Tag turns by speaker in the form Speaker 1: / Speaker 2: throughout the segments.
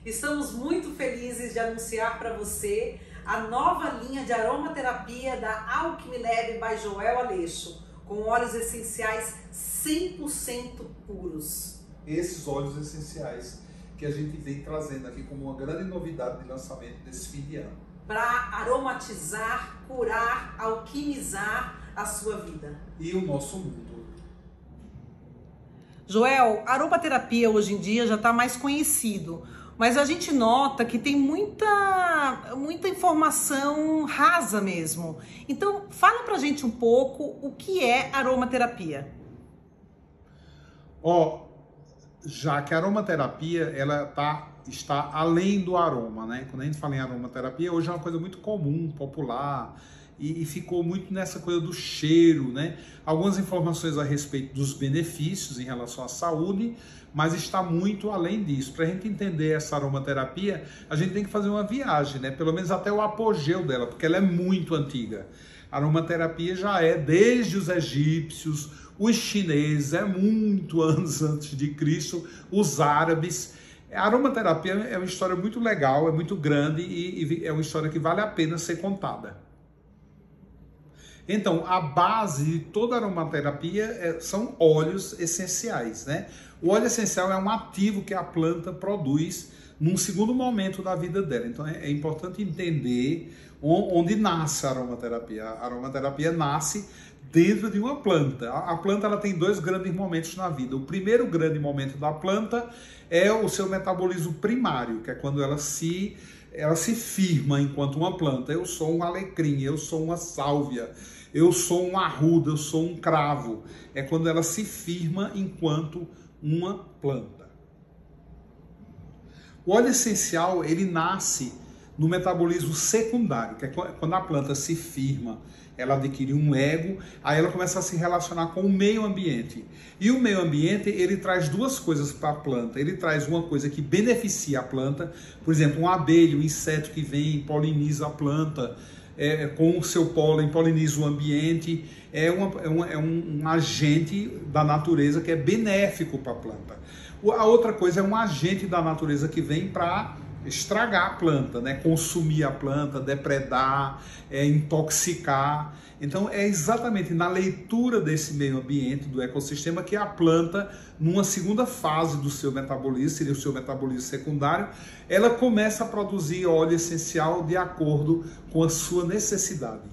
Speaker 1: Estamos muito felizes de anunciar para você a nova linha de aromaterapia da Alquimilab by Joel Aleixo, com óleos essenciais 100% puros.
Speaker 2: Esses óleos essenciais que a gente vem trazendo aqui como uma grande novidade de lançamento desse fim de ano.
Speaker 1: Para aromatizar, curar, alquimizar a sua vida.
Speaker 2: E o nosso mundo.
Speaker 1: Joel, a aromaterapia hoje em dia já está mais conhecido, mas a gente nota que tem muita informação rasa mesmo. Então, fala pra gente um pouco o que é aromaterapia.
Speaker 2: Já que a aromaterapia está além do aroma, né? Quando a gente fala em aromaterapia, hoje é uma coisa muito comum, popular, e ficou muito nessa coisa do cheiro, né? Algumas informações a respeito dos benefícios em relação à saúde, mas está muito além disso. Para a gente entender essa aromaterapia, a gente tem que fazer uma viagem, né? Pelo menos até o apogeu dela, porque ela é muito antiga. A aromaterapia já é desde os egípcios, os chineses, é muito anos antes de Cristo, os árabes. A aromaterapia é uma história muito legal, é muito grande e é uma história que vale a pena ser contada. Então, a base de toda a aromaterapia são óleos essenciais, né? O óleo essencial é um ativo que a planta produz num segundo momento da vida dela. Então, é importante entender onde nasce a aromaterapia. A aromaterapia nasce dentro de uma planta. A planta ela tem dois grandes momentos na vida. O primeiro grande momento da planta é o seu metabolismo primário, que é quando ela se firma enquanto uma planta. Eu sou um alecrim, eu sou uma sálvia, eu sou um arruda, eu sou um cravo. É quando ela se firma enquanto uma planta. O óleo essencial, ele nasce no metabolismo secundário, que é quando a planta se firma, ela adquire um ego, aí ela começa a se relacionar com o meio ambiente. E o meio ambiente, ele traz duas coisas para a planta. Ele traz uma coisa que beneficia a planta, por exemplo, uma abelha, um inseto que vem e poliniza a planta, com o seu pólen, poliniza o ambiente, é um agente da natureza que é benéfico para a planta. A outra coisa é um agente da natureza que vem para estragar a planta, né? Consumir a planta, depredar, intoxicar. Então é exatamente na leitura desse meio ambiente, do ecossistema, que a planta, numa segunda fase do seu metabolismo, seria o seu metabolismo secundário, ela começa a produzir óleo essencial de acordo com a sua necessidade.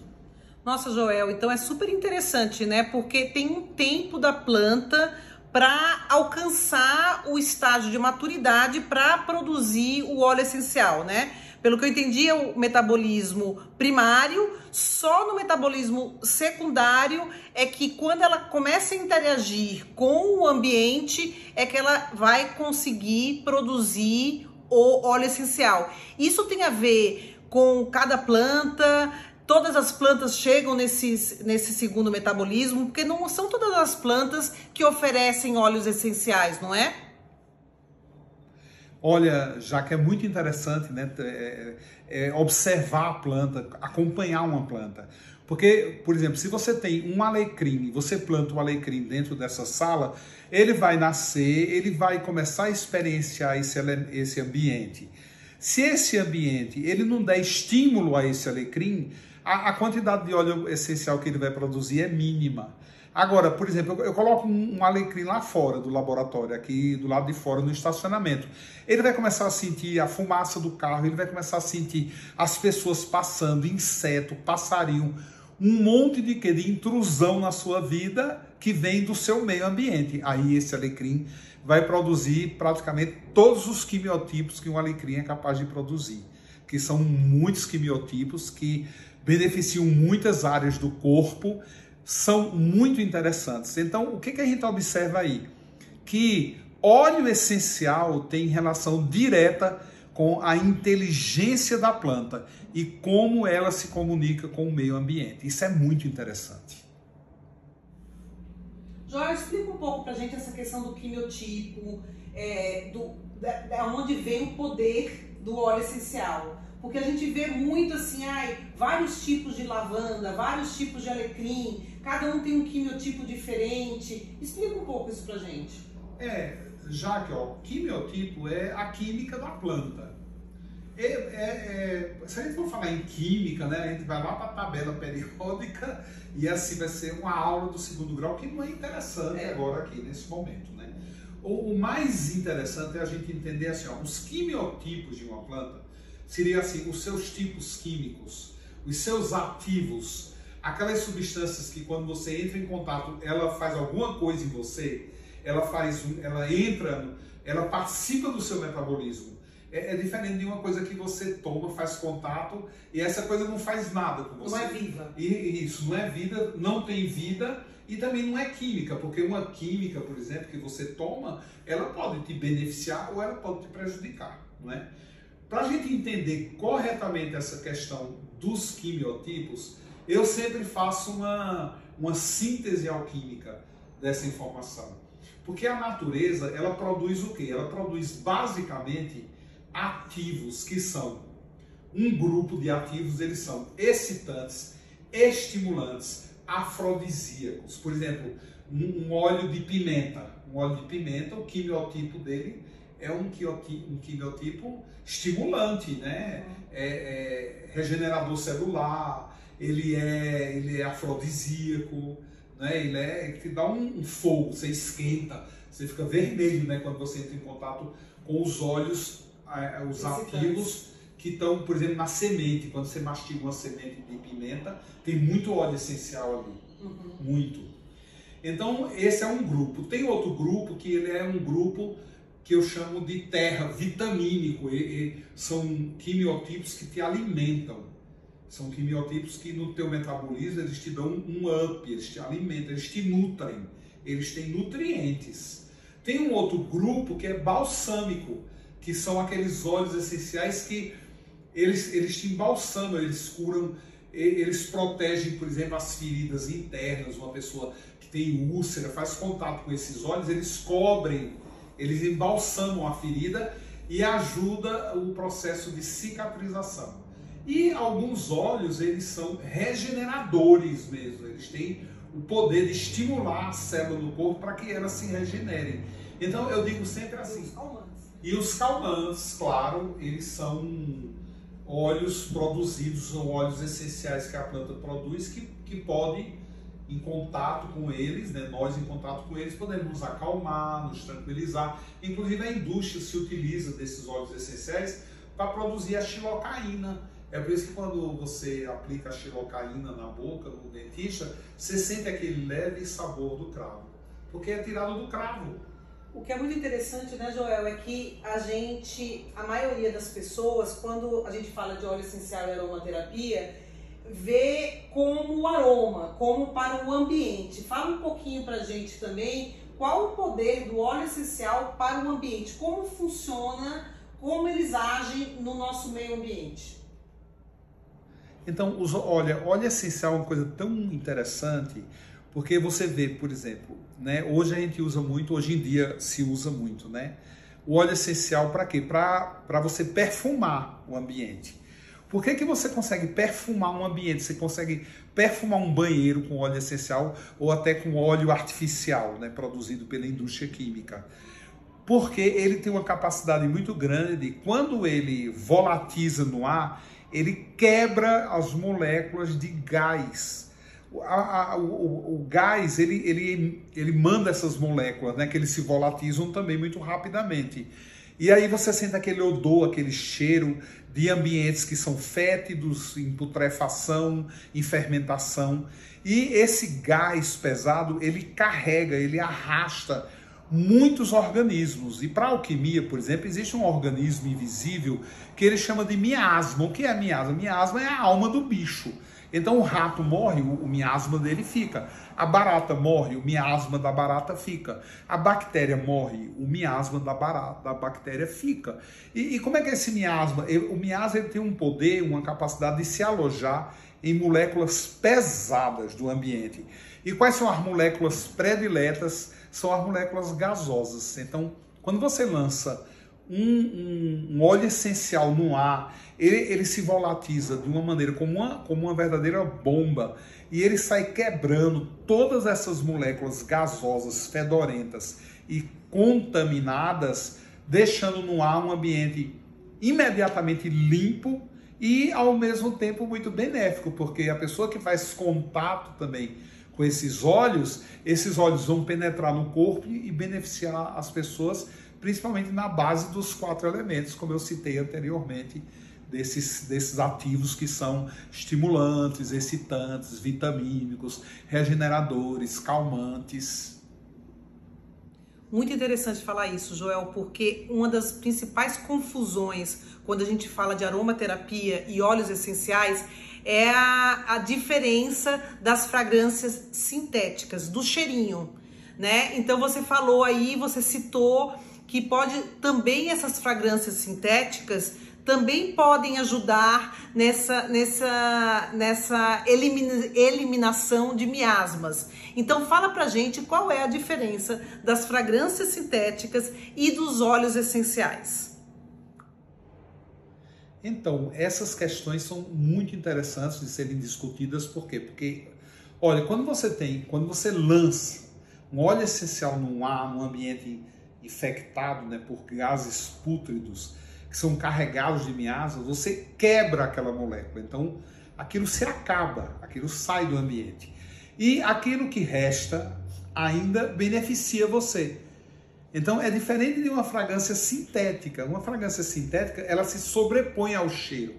Speaker 1: Nossa, Joel, então é super interessante, né? Porque tem um tempo da planta para alcançar o estágio de maturidade para produzir o óleo essencial, né? Pelo que eu entendi, é o metabolismo primário. Só no metabolismo secundário é que quando ela começa a interagir com o ambiente é que ela vai conseguir produzir o óleo essencial. Isso tem a ver com cada planta? Todas as plantas chegam nesse segundo metabolismo, porque não são todas as plantas que oferecem óleos essenciais, não é?
Speaker 2: Olha, já que é muito interessante, né, observar a planta, acompanhar uma planta. Porque, por exemplo, se você tem um alecrim, você planta um alecrim dentro dessa sala, ele vai nascer, ele vai começar a experienciar esse ambiente. Se esse ambiente ele não der estímulo a esse alecrim, a quantidade de óleo essencial que ele vai produzir é mínima. Agora, por exemplo, eu coloco um alecrim lá fora do laboratório, aqui do lado de fora, no estacionamento. Ele vai começar a sentir a fumaça do carro, ele vai começar a sentir as pessoas passando, inseto, passarinho, um monte de intrusão na sua vida que vem do seu meio ambiente. Aí esse alecrim vai produzir praticamente todos os quimiotipos que um alecrim é capaz de produzir, que são muitos quimiotipos que beneficiam muitas áreas do corpo, são muito interessantes. Então, o que a gente observa aí? Que óleo essencial tem relação direta com a inteligência da planta e como ela se comunica com o meio ambiente. Isso é muito interessante.
Speaker 1: Joel, explica um pouco pra gente essa questão do quimiotipo, onde vem o poder do óleo essencial. Porque a gente vê muito assim, vários tipos de lavanda, vários tipos de alecrim, cada um tem um quimiotipo diferente. Explica um pouco isso pra gente.
Speaker 2: já que ó, quimiotipo é a química da planta. Se a gente for falar em química, né, a gente vai lá para a tabela periódica e assim vai ser uma aula do 2º grau que não é interessante agora aqui nesse momento, né? O mais interessante é a gente entender assim, ó, os quimiotipos de uma planta seria assim, os seus tipos químicos, os seus ativos, aquelas substâncias que quando você entra em contato, ela faz alguma coisa em você, ela participa do seu metabolismo. É diferente de uma coisa que você toma, faz contato e essa coisa não faz nada com você.
Speaker 1: Não é viva.
Speaker 2: E isso, não é vida, não tem vida e também não é química, porque uma química, por exemplo, que você toma, ela pode te beneficiar ou ela pode te prejudicar, não é? Para a gente entender corretamente essa questão dos quimiotipos, eu sempre faço uma síntese alquímica dessa informação. Porque a natureza, ela produz o quê? Ela produz basicamente ativos que são um grupo de ativos, eles são excitantes, estimulantes, afrodisíacos. Por exemplo, um óleo de pimenta. Um óleo de pimenta, o quimiotipo dele é um quimiotipo estimulante, né? É regenerador celular, ele é afrodisíaco, né? Ele te dá um fogo, você esquenta, você fica vermelho, né? Quando você entra em contato com os óleos, os ativos que estão, por exemplo, na semente. Quando você mastiga uma semente de pimenta, tem muito óleo essencial ali, muito. Então, esse é um grupo. Tem outro grupo que ele é um grupo que eu chamo de terra vitamínico. São quimiotipos que te alimentam. São quimiotipos que no teu metabolismo eles te dão um up, eles te alimentam, eles te nutrem, eles têm nutrientes. Tem um outro grupo que é balsâmico, que são aqueles óleos essenciais que eles te embalsamam, eles curam, eles protegem, por exemplo, as feridas internas. Uma pessoa que tem úlcera faz contato com esses óleos, eles cobrem, eles embalsamam a ferida e ajuda o processo de cicatrização. E alguns óleos, eles são regeneradores mesmo, eles têm o poder de estimular a célula do corpo para que elas se regenerem. Então eu digo sempre assim. E os calmantes, claro, eles são óleos produzidos, são óleos essenciais que a planta produz, que podem, em contato com eles, né, nós em contato com eles, podemos nos acalmar, nos tranquilizar. Inclusive a indústria se utiliza desses óleos essenciais para produzir a xilocaína. É por isso que quando você aplica a xilocaína na boca, no dentista, você sente aquele leve sabor do cravo, porque é tirado do cravo.
Speaker 1: O que é muito interessante, né, Joel, é que a maioria das pessoas, quando a gente fala de óleo essencial e aromaterapia, vê como o aroma, como para o ambiente. Fala um pouquinho pra gente também qual o poder do óleo essencial para o ambiente, como funciona, como eles agem no nosso meio ambiente.
Speaker 2: Então, olha, óleo essencial é uma coisa tão interessante, porque você vê, por exemplo, né, hoje a gente usa muito, hoje em dia se usa muito, né? O óleo essencial para quê? Para você perfumar o ambiente. Por que você consegue perfumar um ambiente? Você consegue perfumar um banheiro com óleo essencial ou até com óleo artificial, né, produzido pela indústria química? Porque ele tem uma capacidade muito grande, quando ele volatiza no ar, ele quebra as moléculas de gás. O gás, ele manda essas moléculas, né, que eles se volatilizam também muito rapidamente. E aí você sente aquele odor, aquele cheiro de ambientes que são fétidos, em putrefação, em fermentação. E esse gás pesado, ele carrega, ele arrasta muitos organismos. E para a alquimia, por exemplo, existe um organismo invisível que ele chama de miasma. O que é miasma? Miasma é a alma do bicho. Então o rato morre, o miasma dele fica. A barata morre, o miasma da barata fica. A bactéria morre, o miasma da bactéria fica. E como é que é esse miasma? O miasma ele tem um poder, uma capacidade de se alojar em moléculas pesadas do ambiente. E quais são as moléculas prediletas? São as moléculas gasosas. Então, quando você lança um óleo essencial no ar, ele se volatiza de uma maneira como uma verdadeira bomba e ele sai quebrando todas essas moléculas gasosas, fedorentas e contaminadas, deixando no ar um ambiente imediatamente limpo e, ao mesmo tempo, muito benéfico, porque a pessoa que faz contato também com esses óleos vão penetrar no corpo e beneficiar as pessoas, principalmente na base dos 4 elementos, como eu citei anteriormente, desses ativos que são estimulantes, excitantes, vitamínicos, regeneradores, calmantes.
Speaker 1: Muito interessante falar isso, Joel, porque uma das principais confusões quando a gente fala de aromaterapia e óleos essenciais é a diferença das fragrâncias sintéticas, do cheirinho, né? Então você falou aí, você citou que pode também essas fragrâncias sintéticas também podem ajudar nessa eliminação de miasmas. Então fala pra gente qual é a diferença das fragrâncias sintéticas e dos óleos essenciais.
Speaker 2: Então, essas questões são muito interessantes de serem discutidas, por quê? Porque, olha, quando você lança um óleo essencial num ar, num ambiente infectado, né, por gases pútridos, que são carregados de miasmas, você quebra aquela molécula. Então, aquilo se acaba, aquilo sai do ambiente. E aquilo que resta ainda beneficia você. Então, é diferente de uma fragrância sintética. Uma fragrância sintética, ela se sobrepõe ao cheiro.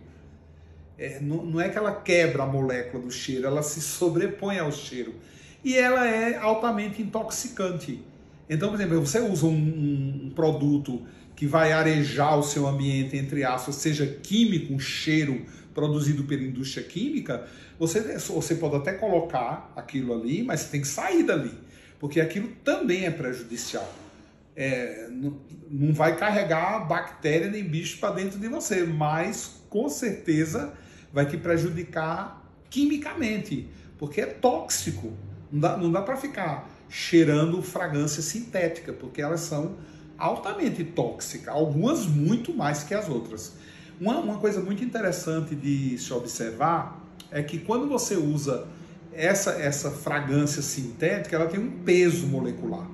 Speaker 2: Não é que ela quebra a molécula do cheiro, ela se sobrepõe ao cheiro. E ela é altamente intoxicante. Então, por exemplo, você usa um produto que vai arejar o seu ambiente, entre aspas, seja químico, um cheiro produzido pela indústria química, você pode até colocar aquilo ali, mas você tem que sair dali, porque aquilo também é prejudicial. Não vai carregar bactéria nem bicho para dentro de você, mas com certeza vai te prejudicar quimicamente, porque é tóxico. Não dá para ficar cheirando fragrância sintética, porque elas são altamente tóxicas, algumas muito mais que as outras. Uma coisa muito interessante de se observar é que quando você usa essa fragrância sintética, ela tem um peso molecular.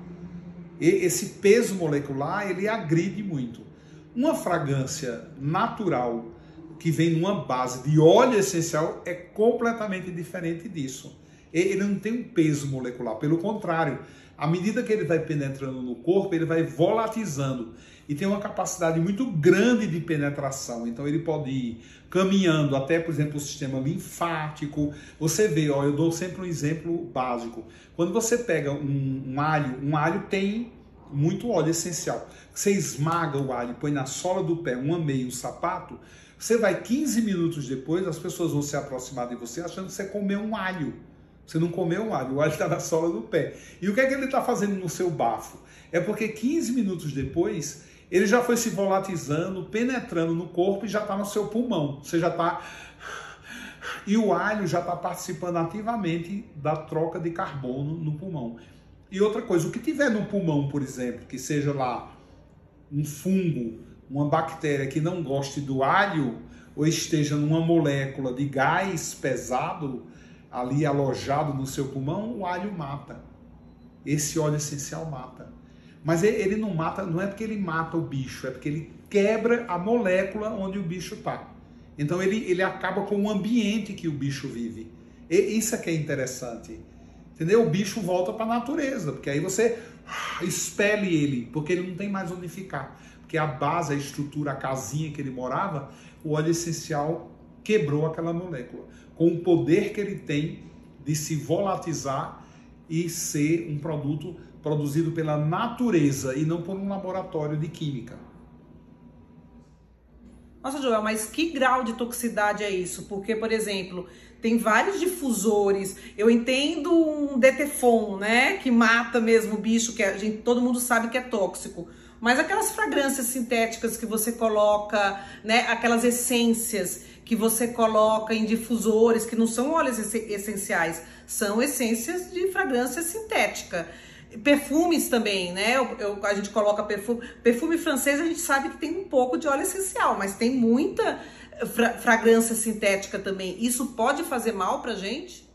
Speaker 2: E esse peso molecular, ele agride muito. Uma fragrância natural que vem numa base de óleo essencial é completamente diferente disso. Ele não tem um peso molecular, pelo contrário, à medida que ele vai penetrando no corpo, ele vai volatilizando e tem uma capacidade muito grande de penetração. Então ele pode ir caminhando até, por exemplo, o sistema linfático. Você vê, ó, eu dou sempre um exemplo básico. Quando você pega um alho tem muito óleo essencial. Você esmaga o alho, põe na sola do pé, uma meia, um sapato, você vai 15 minutos depois, as pessoas vão se aproximar de você achando que você comeu um alho. Você não comeu um alho, o alho está na sola do pé. E o que é que ele está fazendo no seu bafo? É porque 15 minutos depois, ele já foi se volatilizando, penetrando no corpo e já está no seu pulmão. Você já está... E o alho já está participando ativamente da troca de carbono no pulmão. E outra coisa, o que tiver no pulmão, por exemplo, que seja lá um fungo, uma bactéria que não goste do alho, ou esteja numa molécula de gás pesado ali alojado no seu pulmão, o alho mata. Esse óleo essencial mata. Mas ele não mata, não é porque ele mata o bicho, é porque ele quebra a molécula onde o bicho está. Então ele acaba com o ambiente que o bicho vive. E isso é que é interessante. Entendeu? O bicho volta para a natureza, porque aí você expele ele, porque ele não tem mais onde ficar. Porque a base, a estrutura, a casinha que ele morava, o óleo essencial quebrou aquela molécula, com o poder que ele tem de se volatilizar e ser um produto produzido pela natureza e não por um laboratório de química.
Speaker 1: Nossa, Joel, mas que grau de toxicidade é isso? Porque, por exemplo, tem vários difusores. Eu entendo um Detefon, né, que mata mesmo o bicho, que todo mundo sabe que é tóxico. Mas aquelas fragrâncias sintéticas que você coloca, né, aquelas essências que você coloca em difusores, que não são óleos essenciais, são essências de fragrância sintética. Perfumes também, né? A gente coloca perfume francês, a gente sabe que tem um pouco de óleo essencial, mas tem muita fragrância sintética também. Isso pode fazer mal pra gente?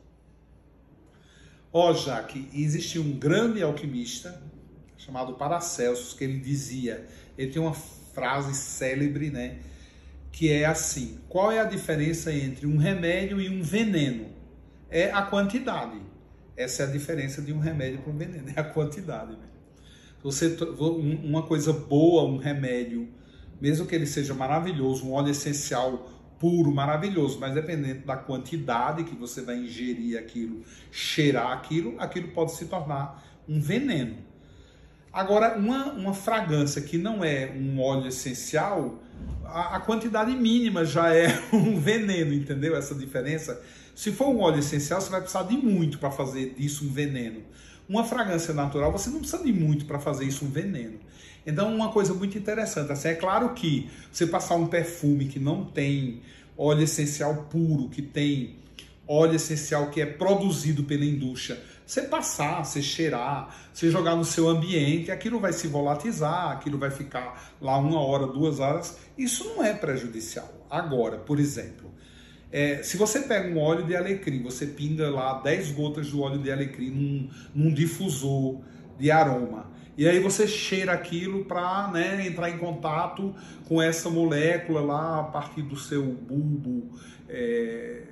Speaker 2: Jaque, existe um grande alquimista chamado Paracelsus, que ele dizia, ele tem uma frase célebre, né, que é assim: qual é a diferença entre um remédio e um veneno? É a quantidade. Essa é a diferença de um remédio para um veneno, é a quantidade. Uma coisa boa, um remédio, mesmo que ele seja maravilhoso, um óleo essencial puro, maravilhoso, mas dependendo da quantidade que você vai ingerir aquilo, cheirar aquilo, aquilo pode se tornar um veneno. Agora, uma fragrância que não é um óleo essencial, a quantidade mínima já é um veneno, entendeu? Essa diferença. Se for um óleo essencial, você vai precisar de muito para fazer disso um veneno. Uma fragrância natural, você não precisa de muito para fazer isso um veneno. Então, uma coisa muito interessante, assim, é claro que você passar um perfume que não tem óleo essencial puro, que tem óleo essencial que é produzido pela indústria, você passar, você cheirar, você jogar no seu ambiente, aquilo vai se volatilizar, aquilo vai ficar lá 1 hora, 2 horas, isso não é prejudicial. Agora, por exemplo, se você pega um óleo de alecrim, você pinga lá 10 gotas do óleo de alecrim num difusor de aroma, e aí você cheira aquilo para, né, entrar em contato com essa molécula lá a partir do seu bulbo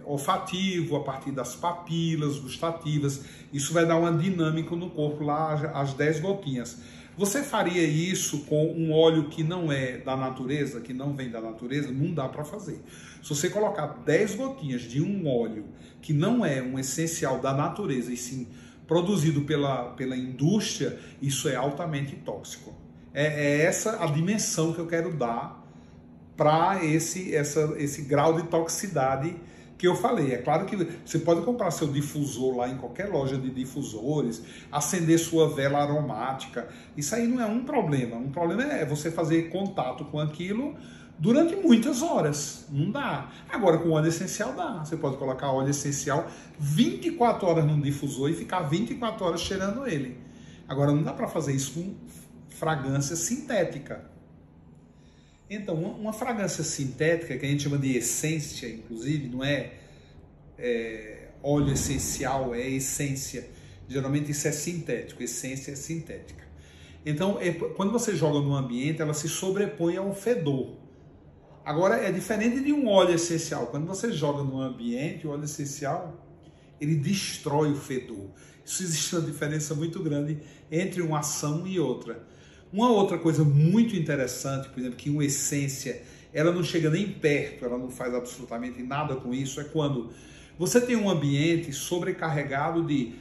Speaker 2: olfativo, a partir das papilas gustativas. Isso vai dar uma dinâmica no corpo lá, as 10 gotinhas. Você faria isso com um óleo que não é da natureza, que não vem da natureza? Não dá para fazer. Se você colocar 10 gotinhas de um óleo que não é um essencial da natureza, e sim produzido pela indústria, isso é altamente tóxico. É essa a dimensão que eu quero dar para esse grau de toxicidade que eu falei. É claro que você pode comprar seu difusor lá em qualquer loja de difusores, acender sua vela aromática, isso aí não é um problema. Um problema é você fazer contato com aquilo durante muitas horas. Não dá. Agora, com óleo essencial dá. Você pode colocar óleo essencial 24 horas num difusor e ficar 24 horas cheirando ele. Agora, não dá para fazer isso com fragrância sintética. Então, uma fragrância sintética, que a gente chama de essência, inclusive, não é óleo essencial, é essência. Geralmente isso é sintético, essência é sintética. Então, quando você joga no ambiente, ela se sobrepõe ao fedor. Agora, é diferente de um óleo essencial. Quando você joga no ambiente, o óleo essencial, ele destrói o fedor. Isso existe uma diferença muito grande entre uma ação e outra. Uma outra coisa muito interessante, por exemplo, que uma essência, ela não chega nem perto, ela não faz absolutamente nada com isso, é quando você tem um ambiente sobrecarregado de...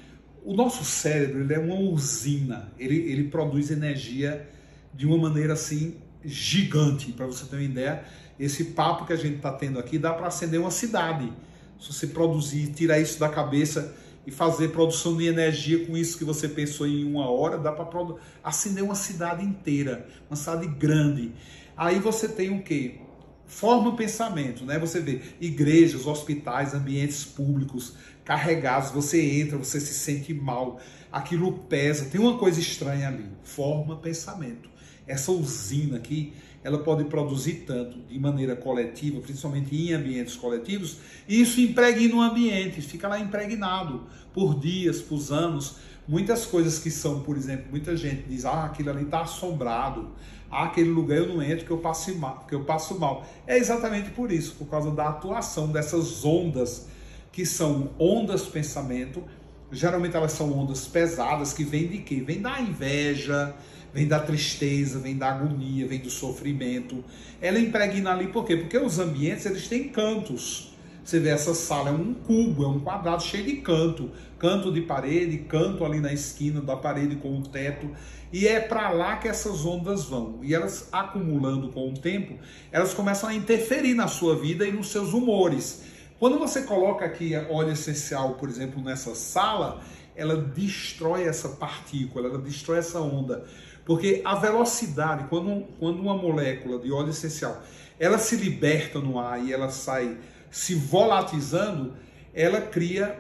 Speaker 2: O nosso cérebro, ele é uma usina, ele produz energia de uma maneira assim gigante. Para você ter uma ideia, esse papo que a gente está tendo aqui dá para acender uma cidade. Se você produzir, tirar isso da cabeça e fazer produção de energia com isso que você pensou em 1 hora, dá para acender uma cidade inteira, uma cidade grande. Aí você tem o quê? Forma pensamento, né? Você vê igrejas, hospitais, ambientes públicos carregados, você entra, você se sente mal, aquilo pesa, tem uma coisa estranha ali. Forma pensamento. Essa usina aqui, ela pode produzir tanto de maneira coletiva, principalmente em ambientes coletivos, e isso impregna no ambiente, fica lá impregnado por dias, por anos. Muitas coisas que são, por exemplo, muita gente diz, aquilo ali está assombrado, aquele lugar eu não entro que eu passo mal. É exatamente por isso, por causa da atuação dessas ondas, que são ondas pensamento. Geralmente elas são ondas pesadas, que vêm de quê? Vêm da inveja, vem da tristeza, vem da agonia, vem do sofrimento. Ela impregna ali por quê? Porque os ambientes, eles têm cantos. Você vê, essa sala é um cubo, é um quadrado cheio de canto. Canto de parede, canto ali na esquina da parede com o teto. E é para lá que essas ondas vão. E elas, acumulando com o tempo, elas começam a interferir na sua vida e nos seus humores. Quando você coloca aqui óleo essencial, por exemplo, nessa sala, ela destrói essa partícula, ela destrói essa onda. Porque a velocidade, quando uma molécula de óleo essencial, ela se liberta no ar e ela sai se volatilizando, ela cria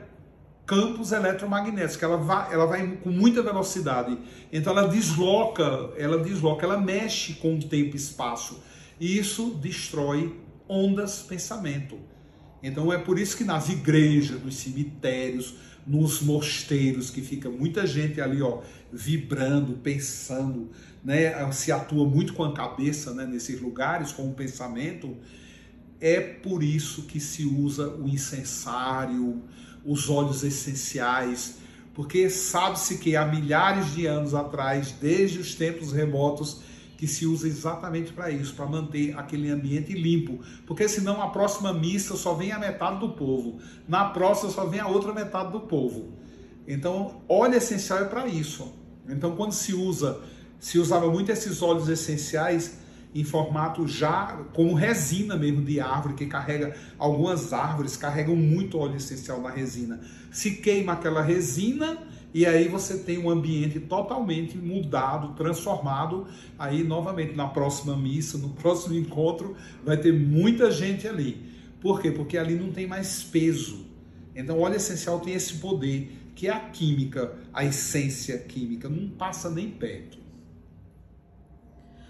Speaker 2: campos eletromagnéticos, que ela vai com muita velocidade. Então ela desloca, ela mexe com o tempo e espaço. E isso destrói ondas pensamento. Então é por isso que nas igrejas, nos cemitérios, nos mosteiros, que fica muita gente ali, ó, vibrando, pensando, né? Se atua muito com a cabeça, né, nesses lugares, com o pensamento. É por isso que se usa o incensário, os óleos essenciais, porque sabe-se que há milhares de anos atrás, desde os tempos remotos, que se usa exatamente para isso, para manter aquele ambiente limpo, porque senão a próxima missa só vem a metade do povo, na próxima só vem a outra metade do povo. Então, óleo essencial é para isso. Então, quando se usava muito esses óleos essenciais em formato já como resina mesmo de árvore, que carrega, algumas árvores carregam muito óleo essencial na resina. Se queima aquela resina, e aí você tem um ambiente totalmente mudado, transformado. Aí, novamente, na próxima missa, no próximo encontro, vai ter muita gente ali. Por quê? Porque ali não tem mais peso. Então, o óleo essencial tem esse poder, que é a química, a essência química, não passa nem perto.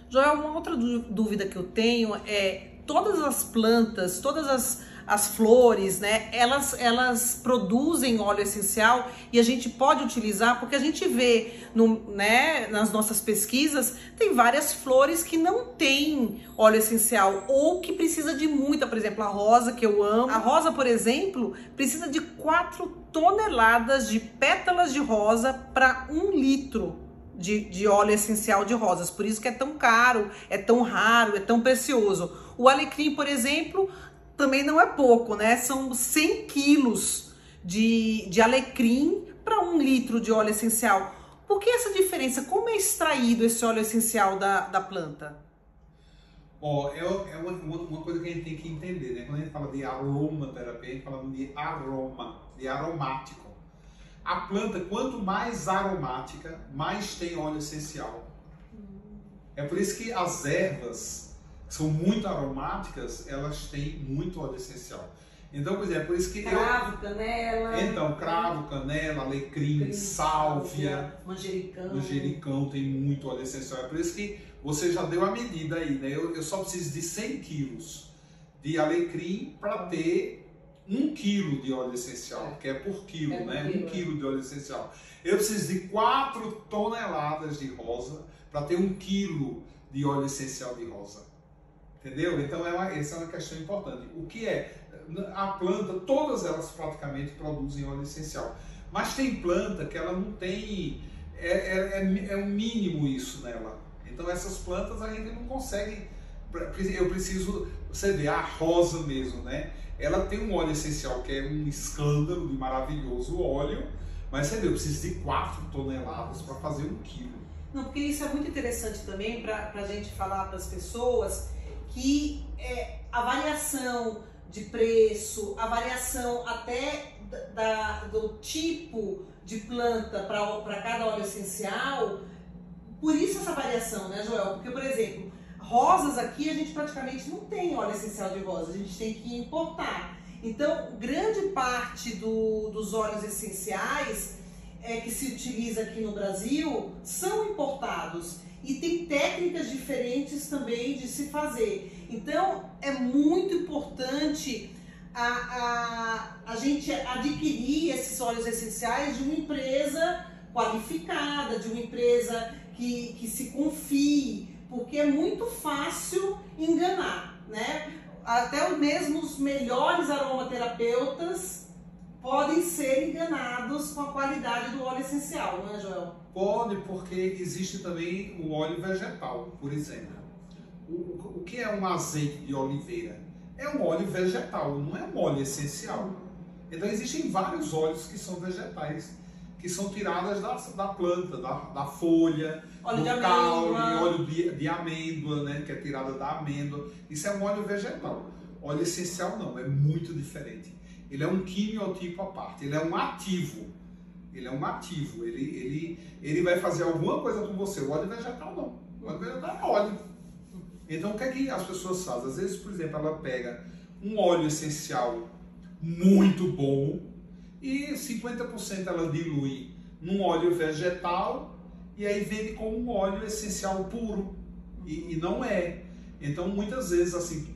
Speaker 1: Joel, uma outra dúvida que eu tenho é, todas as plantas, todas as flores, né, elas produzem óleo essencial e a gente pode utilizar, porque a gente vê né, nas nossas pesquisas, tem várias flores que não têm óleo essencial ou que precisa de muita, por exemplo, a rosa, que eu amo. A rosa, por exemplo, precisa de 4 toneladas de pétalas de rosa para 1 litro de óleo essencial de rosas, por isso que é tão caro, é tão raro, é tão precioso. O alecrim, por exemplo, também não é pouco, né? São 100 quilos de alecrim para 1 litro de óleo essencial. Por que essa diferença? Como é extraído esse óleo essencial da planta?
Speaker 2: Ó, é uma coisa que a gente tem que entender, né? Quando a gente fala de aromaterapia, a gente fala de aroma, de aromático. A planta, quanto mais aromática, mais tem óleo essencial. É por isso que as ervas, que são muito aromáticas, elas têm muito óleo essencial. Então, por exemplo, por isso que
Speaker 1: cravo, canela.
Speaker 2: Então, cravo, canela, alecrim, sálvia, manjericão tem muito óleo essencial. É por isso que você já deu a medida aí, né? Eu só preciso de 100 quilos de alecrim para ter 1 quilo de óleo essencial, que é por quilo, né? 1 quilo de óleo essencial. Eu preciso de 4 toneladas de rosa para ter 1 quilo de óleo essencial de rosa. Entendeu? Então, essa é uma questão importante. O que é? A planta, todas elas praticamente produzem óleo essencial. Mas tem planta que ela não tem... É um mínimo isso nela. Então, essas plantas a gente não consegue... Eu preciso... Você vê, a rosa mesmo, né? Ela tem um óleo essencial que é um escândalo de maravilhoso óleo, mas você vê, eu preciso de 4 toneladas para fazer 1 quilo.
Speaker 1: Não, porque isso é muito interessante também para a gente falar para as pessoas que a variação de preço, a variação até do tipo de planta para cada óleo essencial, por isso essa variação, né, Joel? Porque, por exemplo, rosas aqui a gente praticamente não tem óleo essencial de rosa, a gente tem que importar. Então, grande parte dos óleos essenciais que se utiliza aqui no Brasil são importados e tem técnicas diferentes também de se fazer. Então, é muito importante a gente adquirir esses óleos essenciais de uma empresa qualificada, de uma empresa que se confie, porque é muito fácil enganar, né? Até mesmo os melhores aromaterapeutas podem ser enganados com a qualidade do óleo essencial, não é, Joel?
Speaker 2: Pode, porque existe também o óleo vegetal, por exemplo. O que é um azeite de oliveira? É um óleo vegetal, não é um óleo essencial. Então existem vários óleos que são vegetais, que são tiradas da planta, da folha, do caule, óleo de amêndoa, né, que é tirada da amêndoa. Isso é um óleo vegetal. Óleo essencial não, é muito diferente. Ele é um quimiotipo à parte, ele é um ativo. Ele é um ativo, ele vai fazer alguma coisa com você. O óleo vegetal não. O óleo vegetal é óleo. Então o que é que as pessoas fazem? Às vezes, por exemplo, ela pega um óleo essencial muito bom e 50% ela dilui num óleo vegetal e aí vende como um óleo essencial puro. E não é. Então muitas vezes, assim,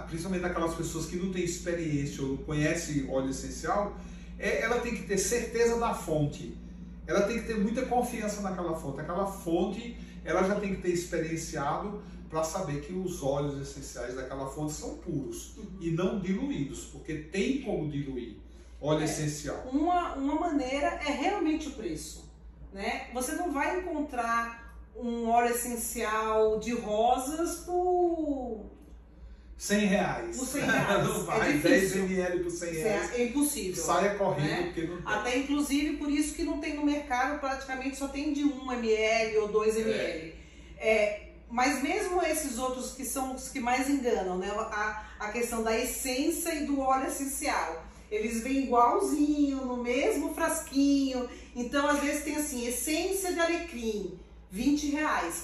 Speaker 2: principalmente aquelas pessoas que não têm experiência ou não conhecem óleo essencial, ela tem que ter certeza da fonte. Ela tem que ter muita confiança naquela fonte. Aquela fonte, ela já tem que ter experienciado para saber que os óleos essenciais daquela fonte são puros e não diluídos, porque tem como diluir óleo essencial.
Speaker 1: Uma maneira é realmente o preço, né? Você não vai encontrar um óleo essencial de rosas por
Speaker 2: R$100.
Speaker 1: Por R$100.
Speaker 2: Não vai, 10 ml por R$100.
Speaker 1: É impossível.
Speaker 2: Saia correndo,
Speaker 1: né?
Speaker 2: Porque não tem.
Speaker 1: Até inclusive por isso que não tem no mercado, praticamente só tem de 1 ml ou 2 ml. Mas mesmo esses outros que são os que mais enganam, né? A questão da essência e do óleo essencial. Eles vêm igualzinho, no mesmo frasquinho. Então, às vezes tem assim, essência de alecrim, R$20.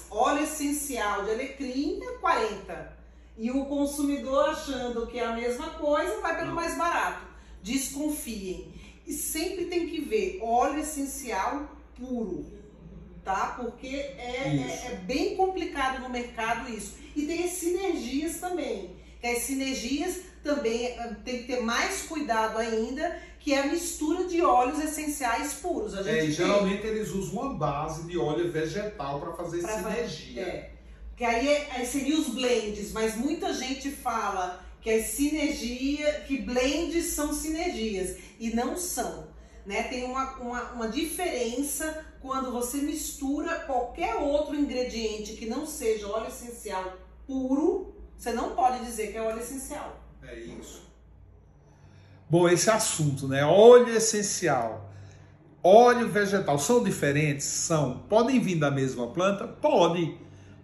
Speaker 1: Óleo essencial de alecrim é 40. E o consumidor achando que é a mesma coisa, vai pelo mais barato. Desconfiem. E sempre tem que ver óleo essencial puro, tá? Porque é bem complicado no mercado isso. E tem as sinergias também. As sinergias também tem que ter mais cuidado ainda, que é a mistura de óleos essenciais puros. A gente
Speaker 2: geralmente eles usam uma base de óleo vegetal para fazer sinergia.
Speaker 1: Que aí seriam os blends, mas muita gente fala que que blends são sinergias, e não são, né? Tem uma diferença quando você mistura qualquer outro ingrediente que não seja óleo essencial puro, você não pode dizer que é óleo essencial.
Speaker 2: É isso. Bom, esse assunto, né? Óleo essencial, óleo vegetal, são diferentes? São. Podem vir da mesma planta? Pode.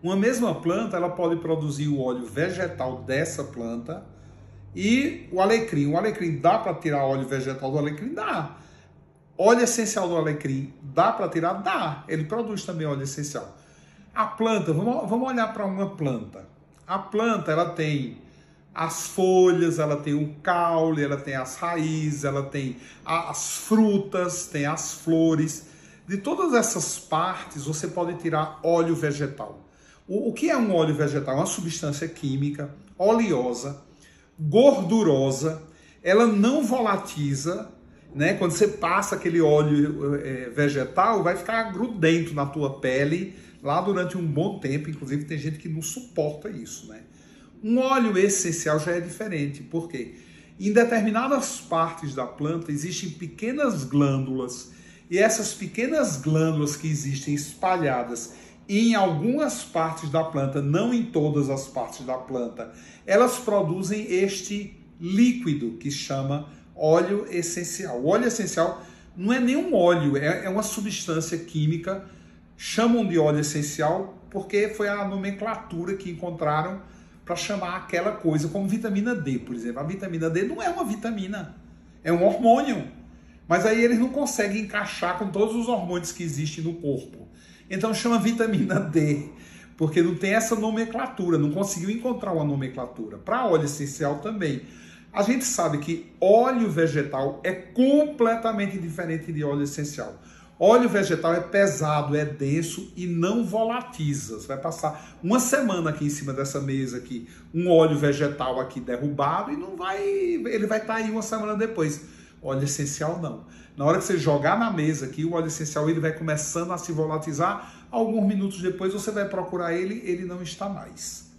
Speaker 2: Uma mesma planta, ela pode produzir o óleo vegetal dessa planta e o alecrim. O alecrim, dá para tirar óleo vegetal do alecrim? Dá. Óleo essencial do alecrim, dá para tirar? Dá. Ele produz também óleo essencial. A planta, vamos olhar para uma planta. A planta, ela tem as folhas, ela tem o caule, ela tem as raízes, ela tem as frutas, tem as flores. De todas essas partes, você pode tirar óleo vegetal. O que é um óleo vegetal? É uma substância química, oleosa, gordurosa, ela não volatiza, né? Quando você passa aquele óleo vegetal, vai ficar grudento na tua pele lá durante um bom tempo. Inclusive tem gente que não suporta isso, né? Um óleo essencial já é diferente, porque em determinadas partes da planta existem pequenas glândulas, e essas pequenas glândulas que existem espalhadas em algumas partes da planta, não em todas as partes da planta, elas produzem este líquido que chama óleo essencial. O óleo essencial não é nenhum óleo, é uma substância química, chamam de óleo essencial porque foi a nomenclatura que encontraram para chamar aquela coisa, como vitamina D, por exemplo. A vitamina D não é uma vitamina, é um hormônio. Mas aí eles não conseguem encaixar com todos os hormônios que existem no corpo. Então chama vitamina D, porque não tem essa nomenclatura, não conseguiu encontrar uma nomenclatura. Para óleo essencial também. A gente sabe que óleo vegetal é completamente diferente de óleo essencial. Óleo vegetal é pesado, é denso e não volatiza. Você vai passar uma semana aqui em cima dessa mesa aqui, um óleo vegetal aqui derrubado e não vai, ele vai estar aí uma semana depois. Óleo essencial não. Na hora que você jogar na mesa aqui, o óleo essencial ele vai começando a se volatilizar. Alguns minutos depois você vai procurar ele não está mais.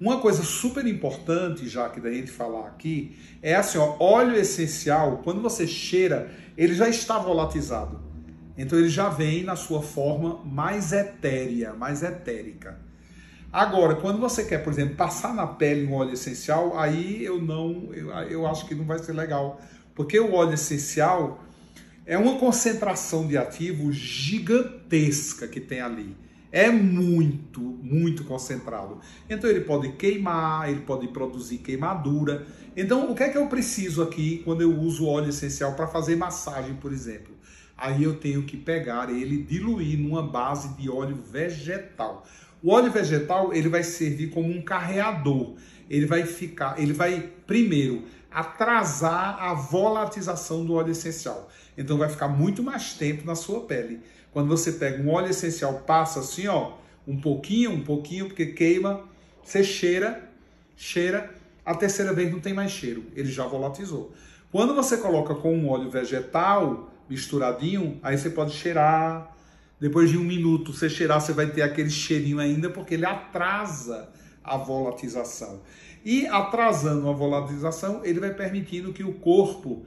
Speaker 2: Uma coisa super importante, já que da gente falar aqui, é assim, ó, óleo essencial, quando você cheira, ele já está volatilizado. Então ele já vem na sua forma mais etérea, mais etérica. Agora, quando você quer, por exemplo, passar na pele um óleo essencial, aí eu acho que não vai ser legal. Porque o óleo essencial é uma concentração de ativo gigantesca que tem ali. É muito, muito concentrado. Então ele pode queimar, ele pode produzir queimadura. Então o que é que eu preciso aqui quando eu uso óleo essencial para fazer massagem, por exemplo? Aí eu tenho que pegar ele e diluir numa base de óleo vegetal. O óleo vegetal ele vai servir como um carreador. Ele vai primeiro atrasar a volatização do óleo essencial. Então vai ficar muito mais tempo na sua pele. Quando você pega um óleo essencial, passa assim, ó, um pouquinho, porque queima, você cheira, a terceira vez não tem mais cheiro, ele já volatilizou. Quando você coloca com um óleo vegetal misturadinho, aí você pode cheirar. Depois de 1 minuto você cheirar, você vai ter aquele cheirinho ainda, porque ele atrasa a volatização. E atrasando a volatização, ele vai permitindo que o corpo,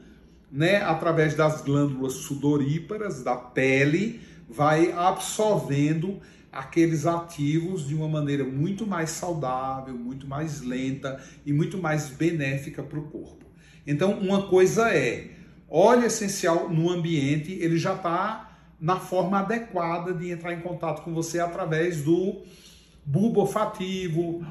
Speaker 2: né, através das glândulas sudoríparas da pele, vai absorvendo aqueles ativos de uma maneira muito mais saudável, muito mais lenta e muito mais benéfica para o corpo. Então, uma coisa é, óleo essencial no ambiente, ele já está na forma adequada de entrar em contato com você através do bulbo olfativo,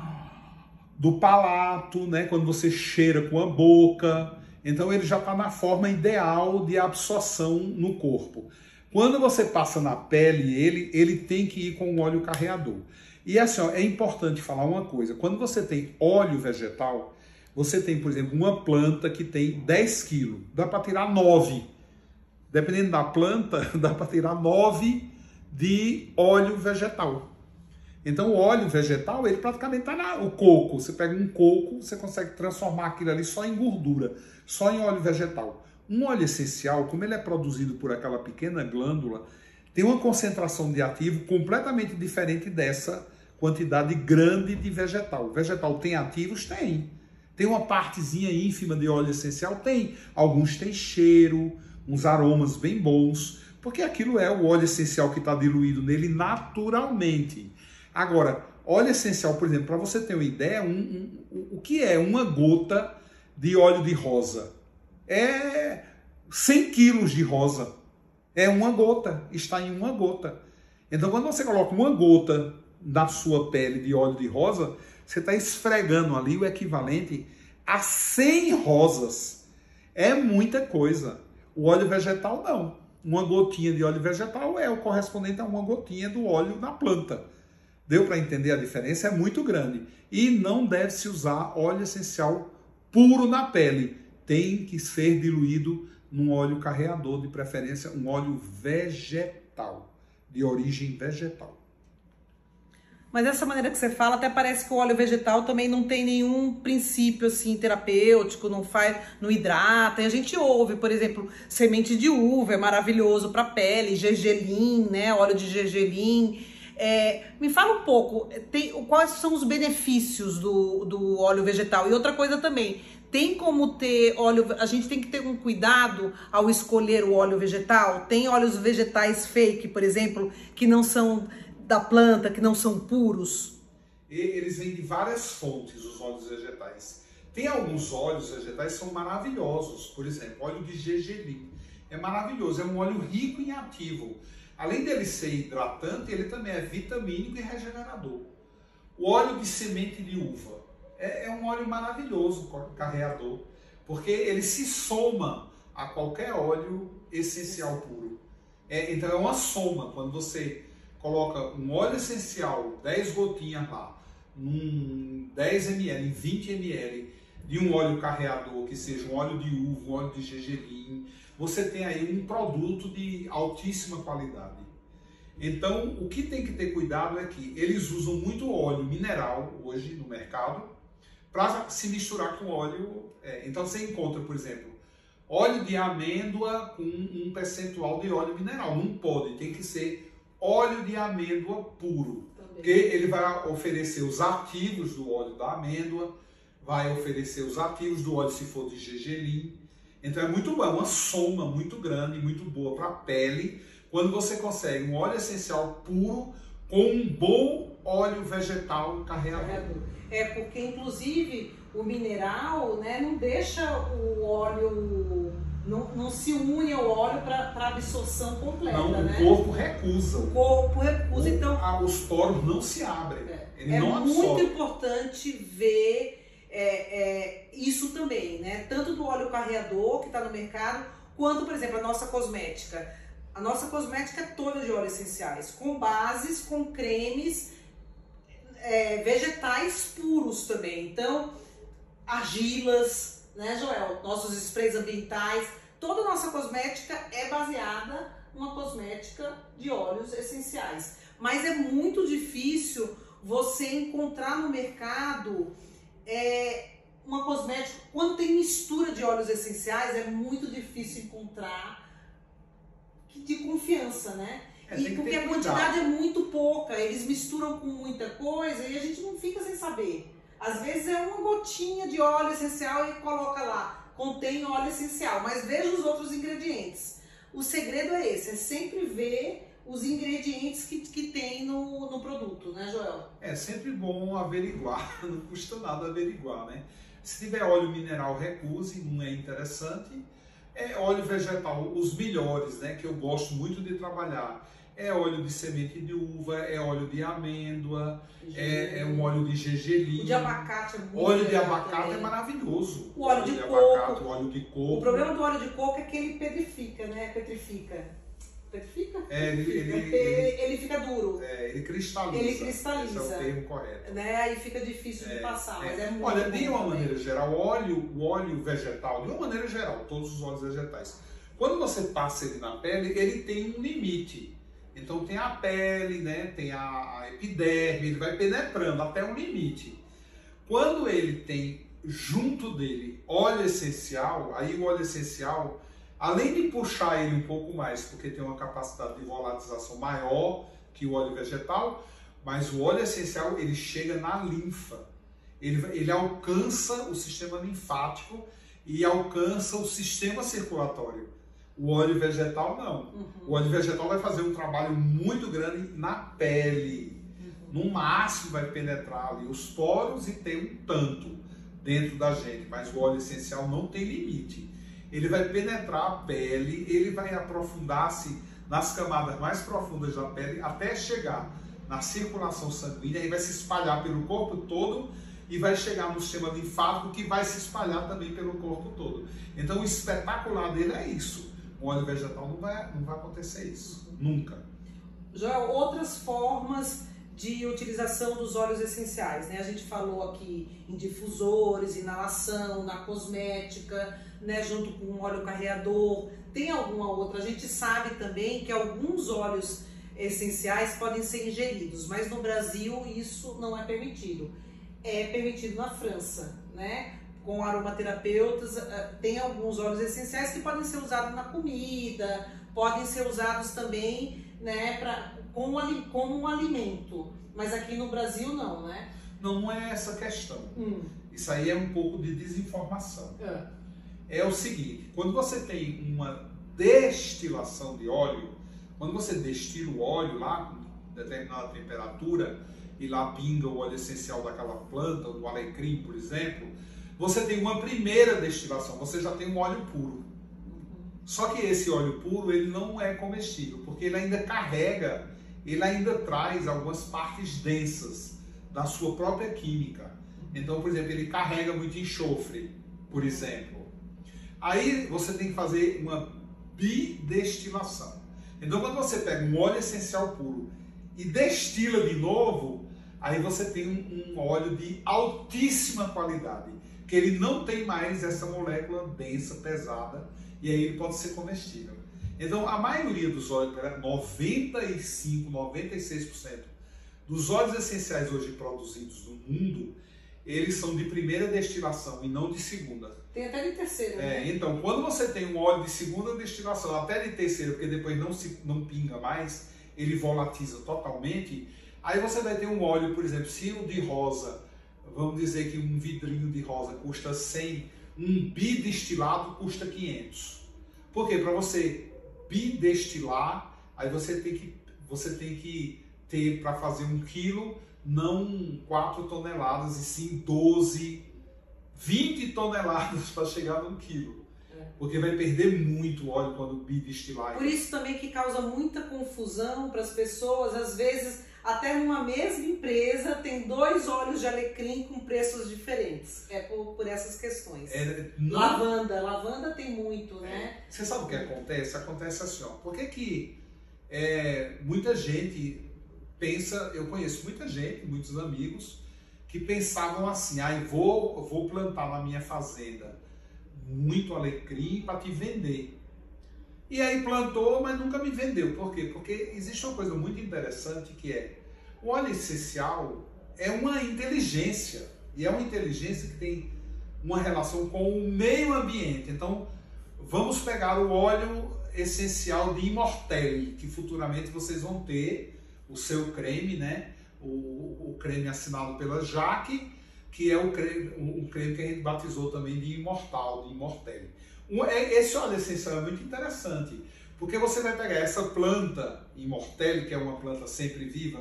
Speaker 2: do palato, né, quando você cheira com a boca. Então, ele já está na forma ideal de absorção no corpo. Quando você passa na pele, ele tem que ir com o óleo carreador. E assim, ó, é importante falar uma coisa. Quando você tem óleo vegetal, você tem, por exemplo, uma planta que tem 10 quilos. Dá para tirar 9. Dependendo da planta, dá para tirar 9 de óleo vegetal. Então, o óleo vegetal, ele praticamente está o coco. Você pega um coco, você consegue transformar aquilo ali só em gordura, só em óleo vegetal. Um óleo essencial, como ele é produzido por aquela pequena glândula, tem uma concentração de ativo completamente diferente dessa quantidade grande de vegetal. O vegetal tem ativos? Tem. Tem uma partezinha ínfima de óleo essencial? Tem. Alguns têm cheiro, uns aromas bem bons, porque aquilo é o óleo essencial que está diluído nele naturalmente. Agora, óleo essencial, por exemplo, para você ter uma ideia, o que é uma gota de óleo de rosa? É 100 quilos de rosa. É uma gota, está em uma gota. Então, quando você coloca uma gota na sua pele de óleo de rosa, você está esfregando ali o equivalente a 100 rosas. É muita coisa. O óleo vegetal, não. Uma gotinha de óleo vegetal é o correspondente a uma gotinha do óleo da planta. Deu para entender a diferença? É muito grande. E não deve-se usar óleo essencial puro na pele. Tem que ser diluído num óleo carreador, de preferência um óleo vegetal, de origem vegetal.
Speaker 1: Mas dessa maneira que você fala, até parece que o óleo vegetal também não tem nenhum princípio assim terapêutico, não hidrata. E a gente ouve, por exemplo, semente de uva é maravilhoso para a pele, gergelim, né, óleo de gergelim. Me fala um pouco, quais são os benefícios do óleo vegetal? E outra coisa também, tem como ter óleo, a gente tem que ter um cuidado ao escolher o óleo vegetal? Tem óleos vegetais fake, por exemplo, que não são da planta, que não são puros?
Speaker 2: Eles vêm de várias fontes, os óleos vegetais. Tem alguns óleos vegetais que são maravilhosos, por exemplo, óleo de gergelim. É maravilhoso, é um óleo rico em ativo. Além dele ser hidratante, ele também é vitamínico e regenerador. O óleo de semente de uva é um óleo maravilhoso, carreador, porque ele se soma a qualquer óleo essencial puro. Então é uma soma. Quando você coloca um óleo essencial, 10 gotinhas lá, em 10 ml, em 20 ml, de um óleo carreador, que seja um óleo de uva, um óleo de gergelim, você tem aí um produto de altíssima qualidade. Então, o que tem que ter cuidado é que eles usam muito óleo mineral hoje no mercado para se misturar com óleo. Então, você encontra, por exemplo, óleo de amêndoa com um percentual de óleo mineral. Não pode, tem que ser óleo de amêndoa puro. Também. Porque ele vai oferecer os ativos do óleo da amêndoa, vai oferecer os ativos do óleo se for de gergelim. Então é muito bom, é uma soma muito grande, muito boa para a pele, quando você consegue um óleo essencial puro com um bom óleo vegetal carreador.
Speaker 1: Porque inclusive o mineral, né, não deixa o óleo, não se une ao óleo para absorção completa.
Speaker 2: Não,
Speaker 1: né?
Speaker 2: O corpo recusa. O
Speaker 1: corpo recusa, então...
Speaker 2: Os poros não se abrem.
Speaker 1: É muito importante ver isso também, né? Tanto do óleo carreador que está no mercado, quanto, por exemplo, a nossa cosmética. A nossa cosmética é toda de óleos essenciais, com bases, com cremes, vegetais puros também. Então, argilas, né, Joel? Nossos sprays ambientais, toda a nossa cosmética é baseada numa cosmética de óleos essenciais. Mas é muito difícil você encontrar no mercado uma cosmética, quando tem mistura de óleos essenciais, é muito difícil encontrar de confiança, né? E porque a quantidade é muito pouca, eles misturam com muita coisa e a gente não fica sem saber. Às vezes é uma gotinha de óleo essencial e coloca lá, contém óleo essencial, mas veja os outros ingredientes. O segredo é esse, é sempre ver os ingredientes que tem no produto, né, Joel?
Speaker 2: É sempre bom averiguar, não custa nada averiguar, né? Se tiver óleo mineral, recuse, não é interessante. É óleo vegetal, os melhores, né, que eu gosto muito de trabalhar. É óleo de semente de uva, é óleo de amêndoa, é um óleo de gergelim.
Speaker 1: O de abacate é muito
Speaker 2: óleo de abacate
Speaker 1: também.
Speaker 2: É maravilhoso.
Speaker 1: O óleo de coco.
Speaker 2: Abacate, o óleo de coco.
Speaker 1: O problema do óleo de coco é que ele petrifica, né? Petrifica? Ele fica duro.
Speaker 2: Ele cristaliza.
Speaker 1: Ele cristaliza.
Speaker 2: Esse é o termo correto.
Speaker 1: Né? Aí fica difícil de passar, mas é muito
Speaker 2: Olha,
Speaker 1: bom
Speaker 2: de uma
Speaker 1: também.
Speaker 2: maneira geral, o óleo vegetal, de uma maneira geral, todos os óleos vegetais, quando você passa ele na pele, ele tem um limite. Então tem a pele, né? Tem a epiderme, ele vai penetrando até um limite. Quando ele tem junto dele óleo essencial, aí o óleo essencial, além de puxar ele um pouco mais, porque tem uma capacidade de volatização maior que o óleo vegetal, mas o óleo essencial ele chega na linfa. Ele alcança o sistema linfático e alcança o sistema circulatório. O óleo vegetal não. O óleo vegetal vai fazer um trabalho muito grande na pele. No máximo vai penetrar ali os poros e tem um tanto dentro da gente, mas o óleo essencial não tem limite. Ele vai penetrar a pele, ele vai aprofundar-se nas camadas mais profundas da pele até chegar na circulação sanguínea e vai se espalhar pelo corpo todo e vai chegar no sistema linfático que vai se espalhar também pelo corpo todo. Então o espetacular dele é isso. O óleo vegetal não vai acontecer isso, nunca.
Speaker 1: Joel, outras formas de utilização dos óleos essenciais, né? A gente falou aqui em difusores, inalação, na cosmética, né? Junto com um óleo carreador. Tem alguma outra? A gente sabe também que alguns óleos essenciais podem ser ingeridos, mas no Brasil isso não é permitido. É permitido na França, né? Com aromaterapeutas, tem alguns óleos essenciais que podem ser usados na comida, podem ser usados também, né, como um alimento. Mas aqui no Brasil não, né?
Speaker 2: Não é essa questão. Isso aí é um pouco de desinformação. É o seguinte, quando você tem uma destilação de óleo, quando você destila o óleo lá com determinada temperatura e lá pinga o óleo essencial daquela planta, do alecrim, por exemplo, você tem uma primeira destilação, você já tem um óleo puro. Só que esse óleo puro, ele não é comestível, porque ele ainda carrega, ele ainda traz algumas partes densas da sua própria química. Então, por exemplo, ele carrega muito enxofre, por exemplo. Aí você tem que fazer uma bidestilação. Então, quando você pega um óleo essencial puro e destila de novo, aí você tem um óleo de altíssima qualidade, que ele não tem mais essa molécula densa, pesada, e aí ele pode ser comestível. Então, a maioria dos óleos, 95%, 96% dos óleos essenciais hoje produzidos no mundo, eles são de primeira destilação e não de segunda.
Speaker 1: Tem até de terceira, né?
Speaker 2: Então, quando você tem um óleo de segunda destilação, até de terceira, porque depois não pinga mais, ele volatiza totalmente, aí você vai ter um óleo, por exemplo, se o de rosa, vamos dizer que um vidrinho de rosa custa 100, um bidestilado custa 500. Por quê? Para você bidestilar, aí você tem que ter, para fazer 1 quilo, não 4 toneladas, e sim 12, 20 toneladas para chegar no 1 quilo. Porque vai perder muito óleo quando bidestilar.
Speaker 1: Por isso também que causa muita confusão para as pessoas, às vezes até numa mesma empresa tem 2 óleos de alecrim com preços diferentes. É por essas questões. Lavanda tem muito, né?
Speaker 2: Você sabe o que acontece? Acontece assim, ó. Por que muita gente pensa, eu conheço muita gente, muitos amigos, que pensavam assim, eu vou plantar na minha fazenda muito alecrim para te vender. E aí plantou, mas nunca me vendeu. Por quê? Porque existe uma coisa muito interessante que é, o óleo essencial é uma inteligência, e é uma inteligência que tem uma relação com o meio ambiente. Então, vamos pegar o óleo essencial de Immortelle, que futuramente vocês vão ter o seu creme, né? O creme assinado pela Jaque, que é o creme que a gente batizou também de Imortal, de Immortelle. Esse óleo essencial é muito interessante, porque você vai pegar essa planta Immortelle, que é uma planta sempre viva,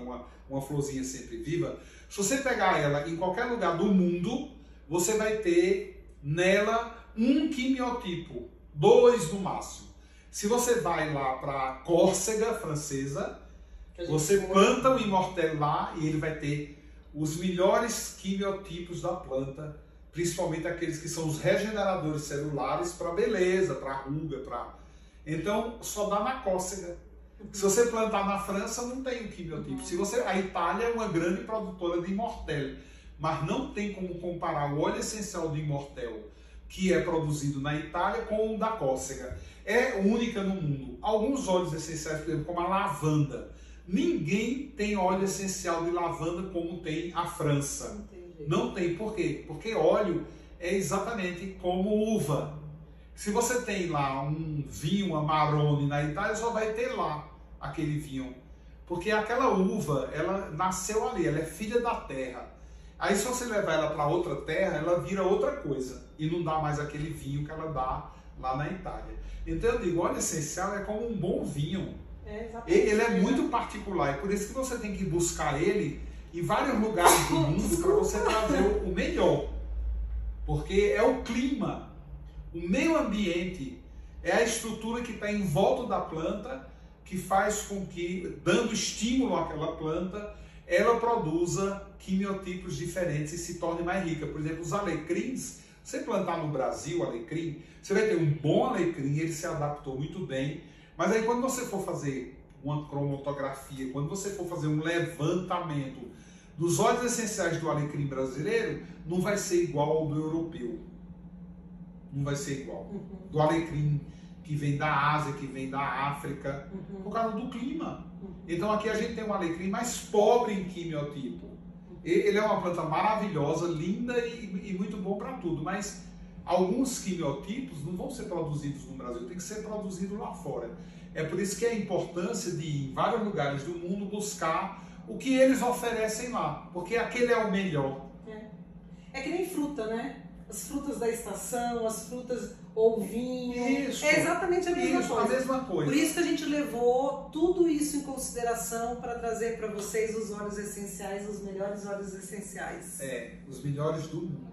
Speaker 2: uma florzinha sempre viva. Se você pegar ela em qualquer lugar do mundo, você vai ter nela um quimiotipo, 2 no máximo. Se você vai lá para Córcega francesa, você planta o Immortelle lá e ele vai ter os melhores quimiotipos da planta, principalmente aqueles que são os regeneradores celulares para beleza, para ruga, para... Então, só dá na Córcega. Se você plantar na França, não tem um quimiotipo. A Itália é uma grande produtora de Immortelle, mas não tem como comparar o óleo essencial de Immortelle, que é produzido na Itália, com o da Córcega. É única no mundo. Alguns óleos essenciais, por exemplo, como a lavanda. Ninguém tem óleo essencial de lavanda como tem a França. Não tem. Por quê? Porque óleo é exatamente como uva. Se você tem lá um vinho Amarone na Itália, só vai ter lá aquele vinho. Porque aquela uva, ela nasceu ali, ela é filha da terra. Aí se você levar ela para outra terra, ela vira outra coisa. E não dá mais aquele vinho que ela dá lá na Itália. Então eu digo, óleo essencial é como um bom vinho. Ele é muito particular. É por isso que você tem que buscar ele em vários lugares do mundo para você trazer o melhor. Porque é o clima, o meio ambiente, é a estrutura que está em volta da planta que faz com que, dando estímulo àquela planta, ela produza quimiotipos diferentes e se torne mais rica. Por exemplo, os alecrins, você plantar no Brasil alecrim, você vai ter um bom alecrim, ele se adaptou muito bem, mas aí quando você for fazer uma cromatografia, quando você for fazer um levantamento dos óleos essenciais do alecrim brasileiro, não vai ser igual ao do europeu. Não vai ser igual. Do alecrim que vem da Ásia, que vem da África, por causa do clima. Então aqui a gente tem um alecrim mais pobre em quimiotipo. Ele é uma planta maravilhosa, linda e muito bom para tudo, mas alguns quimiotipos não vão ser produzidos no Brasil, tem que ser produzido lá fora. É por isso que é a importância de ir em vários lugares do mundo buscar o que eles oferecem lá, porque aquele é o melhor.
Speaker 1: É que nem fruta, né? As frutas da estação, as frutas ou vinho.
Speaker 2: Isso,
Speaker 1: é exatamente a mesma coisa.
Speaker 2: A mesma coisa.
Speaker 1: Por isso que a gente levou tudo isso em consideração para trazer para vocês os óleos essenciais, os melhores óleos essenciais.
Speaker 2: Os melhores do mundo.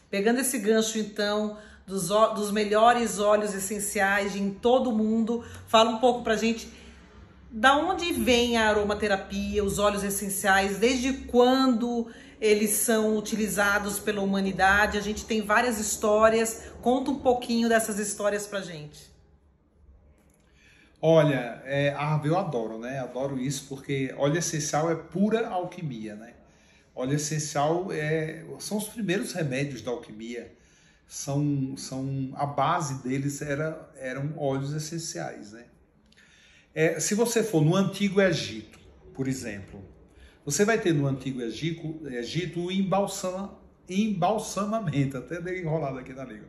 Speaker 1: Pegando esse gancho, então, dos melhores óleos essenciais em todo o mundo, fala um pouco pra gente da onde vem a aromaterapia, os óleos essenciais, desde quando eles são utilizados pela humanidade. A gente tem várias histórias, conta um pouquinho dessas histórias pra gente.
Speaker 2: Olha, eu adoro, né? Adoro isso porque óleo essencial é pura alquimia, né? Óleo essencial são os primeiros remédios da alquimia. A base deles eram óleos essenciais, né? Se você for no Antigo Egito, por exemplo, você vai ter no Antigo Egito o embalsamamento, até dei enrolado aqui na língua.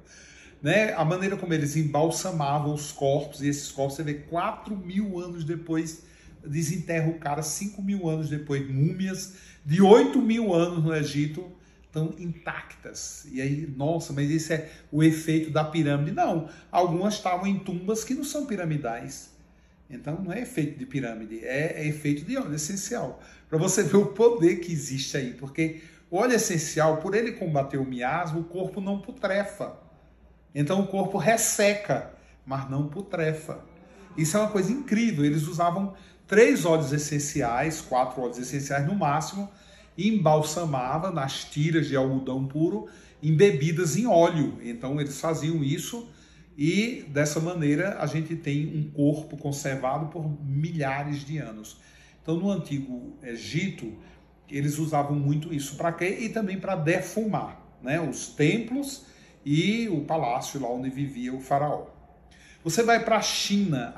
Speaker 2: Né? A maneira como eles embalsamavam os corpos, e esses corpos, você vê 4.000 anos depois, desenterra o cara 5.000 anos depois, múmias de 8.000 anos no Egito estão intactas. E aí, nossa, mas isso é o efeito da pirâmide. Não, algumas estavam em tumbas que não são piramidais. Então não é efeito de pirâmide, é efeito de óleo essencial. Para você ver o poder que existe aí, porque o óleo essencial, por ele combater o miasma, o corpo não putrefa. Então o corpo resseca, mas não putrefa. Isso é uma coisa incrível. Eles usavam 3 óleos essenciais, 4 óleos essenciais no máximo, e embalsamava nas tiras de algodão puro, embebidas em óleo. Então eles faziam isso e dessa maneira a gente tem um corpo conservado por milhares de anos. Então no Antigo Egito eles usavam muito isso. Para quê? E também para defumar, né? Os templos e o palácio lá onde vivia o faraó. Você vai para a China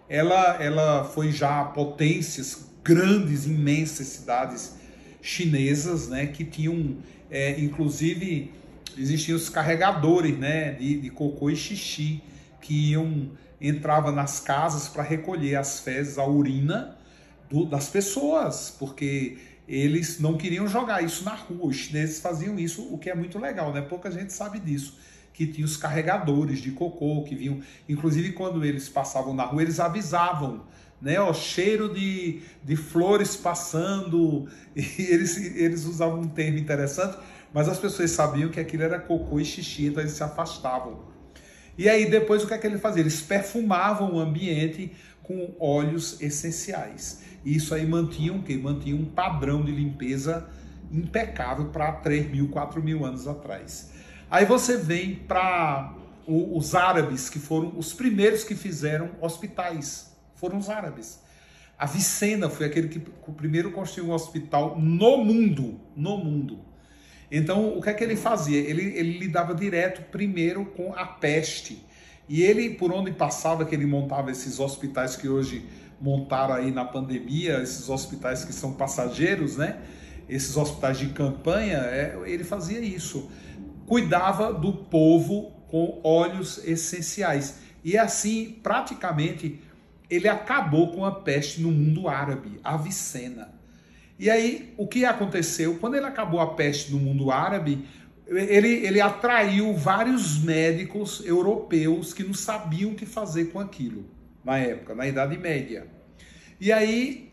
Speaker 2: ela foi já potências, grandes, imensas cidades chinesas, né, que tinham Inclusive, existiam os carregadores, né, de cocô e xixi, que entrava nas casas para recolher as fezes, a urina das pessoas, porque eles não queriam jogar isso na rua. Os chineses faziam isso, o que é muito legal, né? Pouca gente sabe disso, que tinha os carregadores de cocô que vinham, inclusive quando eles passavam na rua, eles avisavam, né? Ó, cheiro de flores passando, e eles usavam um termo interessante, mas as pessoas sabiam que aquilo era cocô e xixi, então eles se afastavam. E aí depois o que é que ele fazia? Eles perfumavam o ambiente com óleos essenciais. E isso aí mantinha o quê? Mantinha um padrão de limpeza impecável para 3.000, 4.000 anos atrás. Aí você vem para os árabes, que foram os primeiros que fizeram hospitais. Foram os árabes. Avicena foi aquele que primeiro construiu um hospital no mundo. No mundo. Então, o que é que ele fazia? Ele lidava direto primeiro com a peste. E ele, por onde passava, que ele montava esses hospitais que hoje montaram aí na pandemia, esses hospitais que são passageiros, né? Esses hospitais de campanha, ele fazia isso. Cuidava do povo com óleos essenciais. E assim, praticamente, ele acabou com a peste no mundo árabe, Avicena. E aí, o que aconteceu? Quando ele acabou a peste no mundo árabe, ele atraiu vários médicos europeus que não sabiam o que fazer com aquilo, na época, na Idade Média. E aí,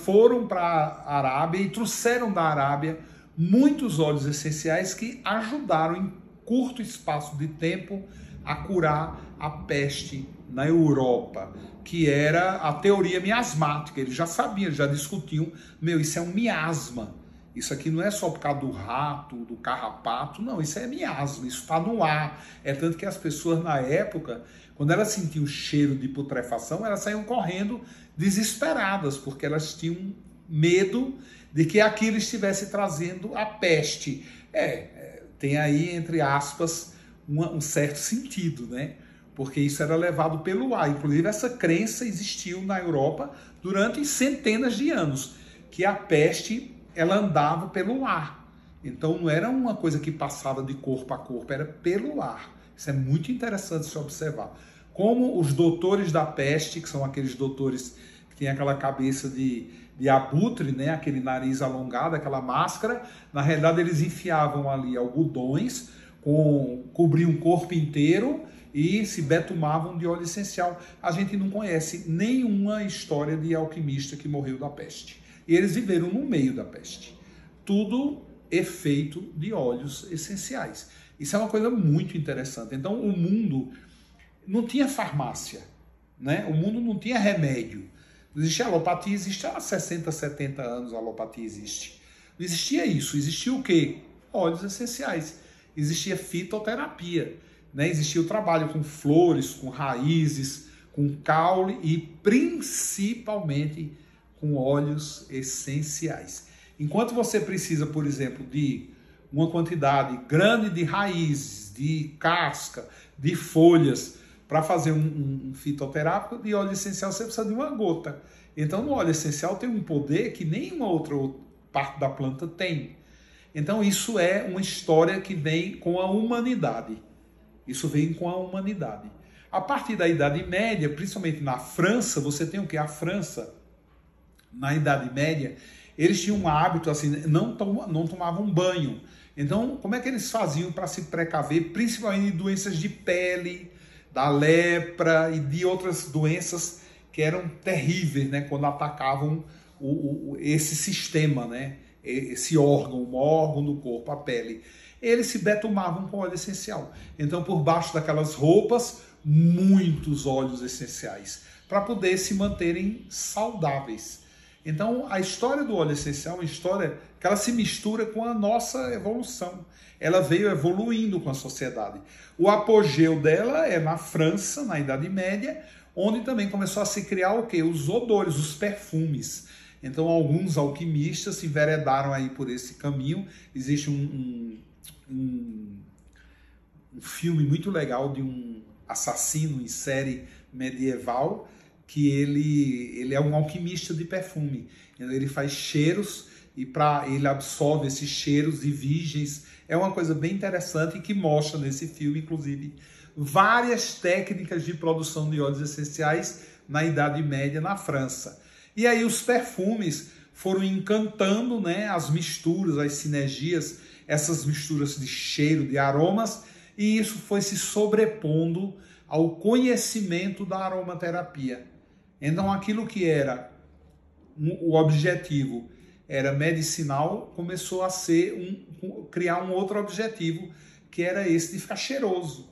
Speaker 2: foram para a Arábia e trouxeram da Arábia muitos óleos essenciais que ajudaram em curto espaço de tempo a curar a peste na Europa, que era a teoria miasmática. Eles já sabiam, eles já discutiam, isso é um miasma. Isso aqui não é só por causa do rato, do carrapato, não, isso é miasma, isso está no ar. É tanto que as pessoas na época, quando elas sentiam o cheiro de putrefação, elas saíam correndo desesperadas, porque elas tinham medo de que aquilo estivesse trazendo a peste. Tem aí, entre aspas, um certo sentido, né? Porque isso era levado pelo ar. Inclusive, essa crença existiu na Europa durante centenas de anos, que a peste, ela andava pelo ar. Então, não era uma coisa que passava de corpo a corpo, era pelo ar. Isso é muito interessante se observar. Como os doutores da peste, que são aqueles doutores que têm aquela cabeça de abutre, né? Aquele nariz alongado, aquela máscara, na realidade, eles enfiavam ali algodões, cobriam o corpo inteiro e se betumavam de óleo essencial. A gente não conhece nenhuma história de alquimista que morreu da peste. E eles viveram no meio da peste. Tudo efeito de óleos essenciais. Isso é uma coisa muito interessante. Então, o mundo não tinha farmácia, né? O mundo não tinha remédio. Não existia alopatia, existe há 60, 70 anos a alopatia existe. Não existia isso. Existia o quê? Óleos essenciais. Existia fitoterapia, né? Existia o trabalho com flores, com raízes, com caule e principalmente com óleos essenciais. Enquanto você precisa, por exemplo, de uma quantidade grande de raízes, de casca, de folhas, para fazer um fitoterápico, de óleo essencial você precisa de uma gota. Então, o óleo essencial tem um poder que nenhuma outra parte da planta tem. Então, isso é uma história que vem com a humanidade. Isso vem com a humanidade. A partir da Idade Média, principalmente na França, você tem o quê? A França, na Idade Média, eles tinham um hábito, assim, não tomavam banho. Então, como é que eles faziam para se precaver, principalmente de doenças de pele, da lepra e de outras doenças que eram terríveis, né? Quando atacavam esse sistema, né? Esse órgão, um órgão do corpo, a pele. Eles se betumavam com óleo essencial. Então, por baixo daquelas roupas, muitos óleos essenciais, para poder se manterem saudáveis. Então, a história do óleo essencial é uma história que ela se mistura com a nossa evolução. Ela veio evoluindo com a sociedade. O apogeu dela é na França, na Idade Média, onde também começou a se criar o quê? Os odores, os perfumes. Então, alguns alquimistas se enveredaram aí por esse caminho. Existe um filme muito legal de um assassino em série medieval, que ele é um alquimista de perfume. Ele faz cheiros e ele absorve esses cheiros de virgens. É uma coisa bem interessante que mostra nesse filme, inclusive, várias técnicas de produção de óleos essenciais na Idade Média na França. E aí os perfumes foram encantando, né, as misturas, as sinergias, essas misturas de cheiro, de aromas, e isso foi se sobrepondo ao conhecimento da aromaterapia. Então aquilo que era o objetivo era medicinal, começou a ser criar um outro objetivo, que era esse de ficar cheiroso,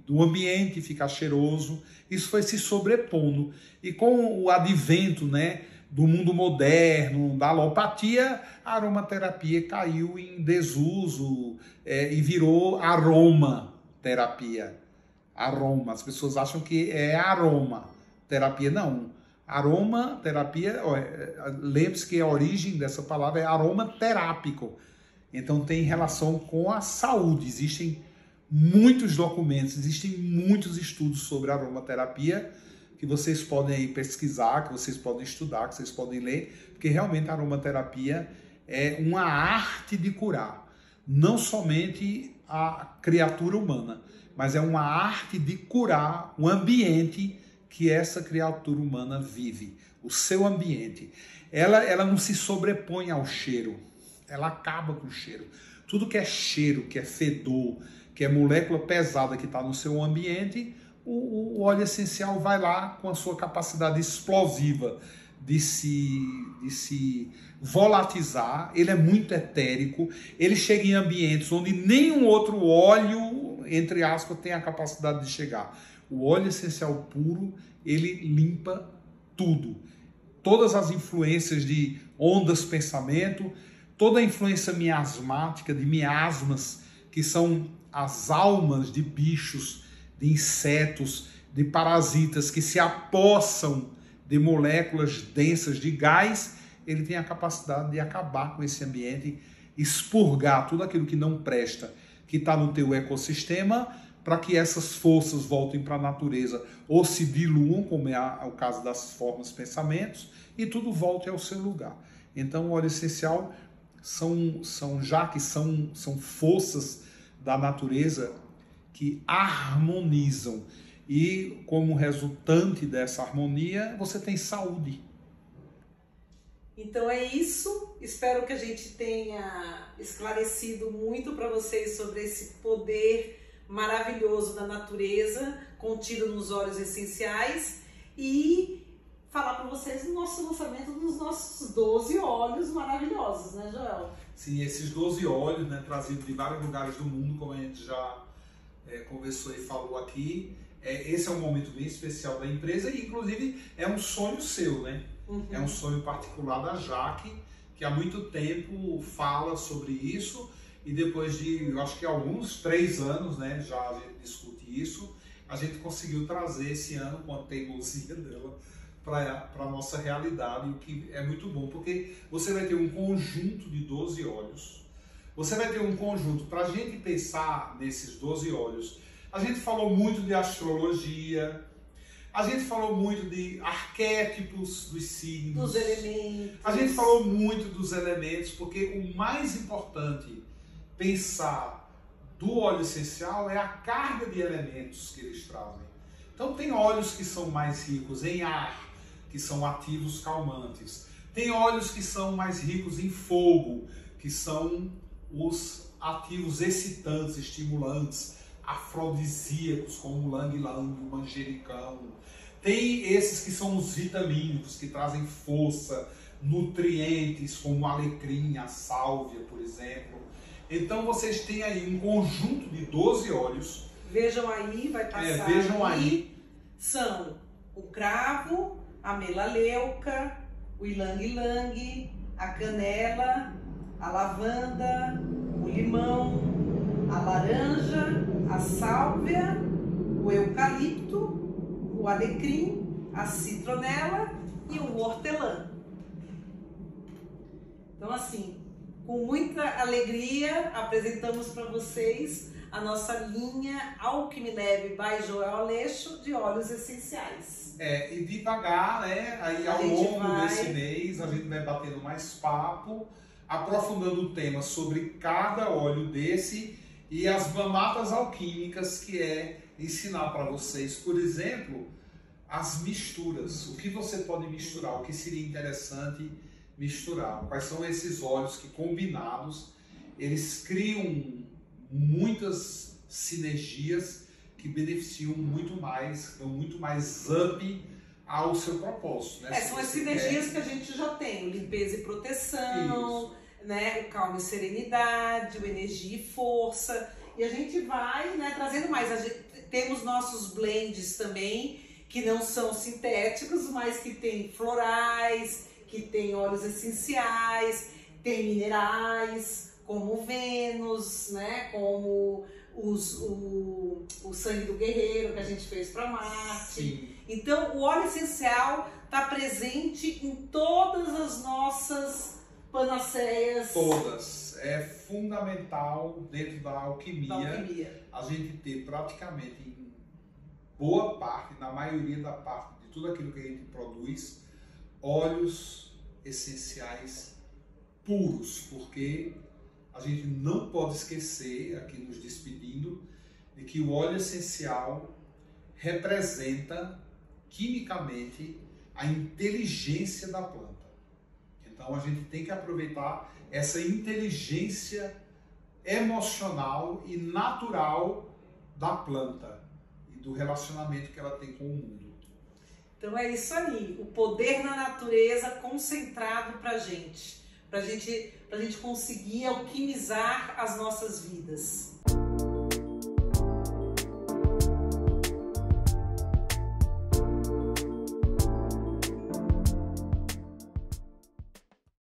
Speaker 2: do ambiente ficar cheiroso. Isso foi se sobrepondo. E com o advento, né, do mundo moderno, da alopatia, a aromaterapia caiu em desuso e virou aromaterapia. Aroma. As pessoas acham que é aromaterapia. Não. Aromaterapia, lembre-se que a origem dessa palavra é aromaterápico. Então tem relação com a saúde. Existem muitos documentos, existem muitos estudos sobre aromaterapia que vocês podem aí pesquisar, que vocês podem estudar, que vocês podem ler, porque realmente a aromaterapia é uma arte de curar. Não somente a criatura humana, mas é uma arte de curar o ambiente que essa criatura humana vive, o seu ambiente. Ela não se sobrepõe ao cheiro, ela acaba com o cheiro. Tudo que é cheiro, que é fedor, que é molécula pesada que está no seu ambiente, o óleo essencial vai lá com a sua capacidade explosiva de se volatilizar. Ele é muito etérico, ele chega em ambientes onde nenhum outro óleo, entre aspas, tem a capacidade de chegar. O óleo essencial puro, ele limpa tudo. Todas as influências de ondas pensamento, toda a influência miasmática, de miasmas, que são as almas de bichos, de insetos, de parasitas que se apossam de moléculas densas de gás, ele tem a capacidade de acabar com esse ambiente, expurgar tudo aquilo que não presta, que está no teu ecossistema, para que essas forças voltem para a natureza ou se diluam, como é o caso das formas pensamentos, e tudo volte ao seu lugar. Então o óleo essencial são forças da natureza que harmonizam. E como resultante dessa harmonia, você tem saúde.
Speaker 1: Então é isso. Espero que a gente tenha esclarecido muito para vocês sobre esse poder maravilhoso da natureza contido nos óleos essenciais e falar para vocês do nosso lançamento dos nossos 12 óleos maravilhosos, né, Joel?
Speaker 2: Sim, esses 12 óleos, né, trazidos de vários lugares do mundo, como a gente já conversou e falou aqui. Esse é um momento bem especial da empresa e, inclusive, é um sonho seu, né? Uhum. É um sonho particular da Jaque, que há muito tempo fala sobre isso e depois de, eu acho que alguns 3 anos, né, já a gente discute isso, a gente conseguiu trazer esse ano, com a teimosia dela, para a nossa realidade, o que é muito bom, porque você vai ter um conjunto de 12 óleos, você vai ter um conjunto, para a gente pensar nesses 12 óleos, a gente falou muito de astrologia, a gente falou muito de arquétipos dos signos,
Speaker 1: dos elementos.
Speaker 2: A gente falou muito dos elementos, porque o mais importante pensar do óleo essencial é a carga de elementos que eles trazem. Então tem óleos que são mais ricos em ar, que são ativos calmantes. Tem óleos que são mais ricos em fogo, que são os ativos excitantes, estimulantes, afrodisíacos, como o lang-lang, o manjericão. Tem esses que são os vitamínicos, que trazem força, nutrientes, como o alecrim, a sálvia, por exemplo. Então vocês têm aí um conjunto de 12 óleos.
Speaker 1: Vejam aí, vai passar
Speaker 2: vejam aí.
Speaker 1: São o cravo, a melaleuca, o ilang-ilang, a canela, a lavanda, o limão, a laranja, a sálvia, o eucalipto, o alecrim, a citronela e o hortelã. Então, assim, com muita alegria, apresentamos para vocês a nossa linha Alquimilab by Joel Aleixo de óleos essenciais.
Speaker 2: E devagar, né? Aí ao longo desse mês a gente vai batendo mais papo, aprofundando o tema sobre cada óleo desse e as mamatas alquímicas, que é ensinar para vocês, por exemplo, as misturas. O que você pode misturar, o que seria interessante misturar. Quais são esses óleos que combinados, eles criam muitas sinergias que beneficiam muito mais, dão muito mais up ao seu propósito. Né?
Speaker 1: São as sinergias que a gente já tem, limpeza e proteção, né? O calma e serenidade, o energia e força. E a gente vai, né, trazendo mais. Temos nossos blends também, que não são sintéticos, mas que tem florais, que tem óleos essenciais, tem minerais, como o Vênus, né, como o sangue do guerreiro que a gente fez para Marte.
Speaker 2: Sim.
Speaker 1: Então, o óleo essencial está presente em todas as nossas panaceias.
Speaker 2: Todas. É fundamental dentro da alquimia, a gente ter praticamente em boa parte, na maioria da parte de tudo aquilo que a gente produz, óleos essenciais puros, porque a gente não pode esquecer, aqui nos despedindo, de que o óleo essencial representa quimicamente a inteligência da planta. Então a gente tem que aproveitar essa inteligência emocional e natural da planta e do relacionamento que ela tem com o mundo.
Speaker 1: Então é isso aí, o poder na natureza concentrado pra gente conseguir alquimizar as nossas vidas.